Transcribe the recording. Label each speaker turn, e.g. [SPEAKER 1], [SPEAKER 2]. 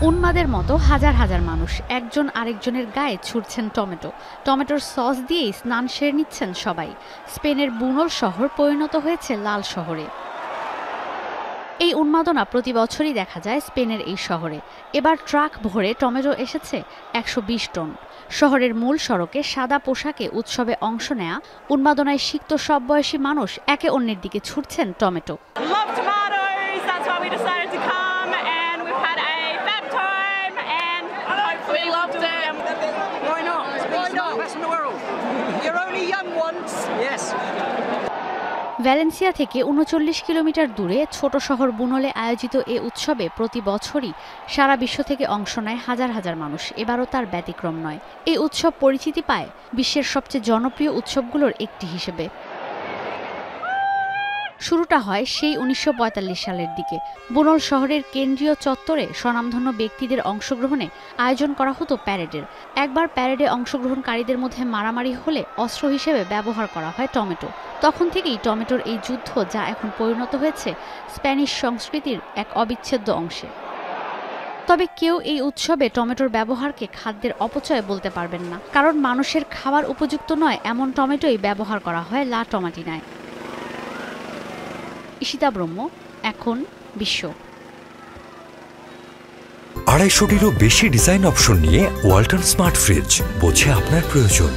[SPEAKER 1] উন্মাদের মতো হাজার হাজার মানুষ একজন আরেকজনের গায়ে ছুঁড়ছেন টমেটো। টমেটোর সস দিয়েই স্নান সেরে নিচ্ছেন সবাই। স্পেনের বুনোল শহর পরিণত হয়েছে লাল শহরে। এই উন্মাদনা প্রতি বছরই দেখা যায় স্পেনের এই শহরে। এবার ট্রাক ভরে টমেটো এসেছে ১২০ টন। শহরের মূল সড়কে সাদা পোশাকে উৎসবে অংশ নেয়া উন্মাদনায় সিক্ত সব বয়সী মানুষ একে অন্যের দিকে ছুটছেন টমেটো। ভ্যালেন্সিয়া থেকে ৩৯ কিলোমিটার দূরে ছোট শহর বুনোলে আয়োজিত এ উৎসবে প্রতি বছরই সারা বিশ্ব থেকে অংশ নেয় হাজার হাজার মানুষ। এবারও তার ব্যতিক্রম নয়। এই উৎসব পরিচিতি পায় বিশ্বের সবচেয়ে জনপ্রিয় উৎসবগুলোর একটি হিসেবে। শুরুটা হয় সেই ১৯৪৫ সালের দিকে। বুনোল শহরের কেন্দ্রীয় চত্বরে স্বনামধন্য ব্যক্তিদের অংশগ্রহণে আয়োজন করা হতো প্যারেডের। একবার প্যারেডে অংশগ্রহণকারীদের মধ্যে মারামারি হলে অস্ত্র হিসেবে ব্যবহার করা হয় টমেটো। তখন থেকেই টমেটোর এই যুদ্ধ, যা এখন পরিণত হয়েছে স্প্যানিশ সংস্কৃতির এক অবিচ্ছেদ্য অংশে। তবে কেউ এই উৎসবে টমেটোর ব্যবহারকে খাদ্যের অপচয় বলতে পারবেন না, কারণ মানুষের খাবার উপযুক্ত নয় এমন টমেটোই ব্যবহার করা হয় লা টমাটিনায়। ঈশিতা ব্রহ্ম, এখন বিশ্ব।
[SPEAKER 2] ২৫০টিরও বেশি ডিজাইন অপশন নিয়ে ওয়ালটন স্মার্ট ফ্রিজ, বোঝে আপনার প্রয়োজন।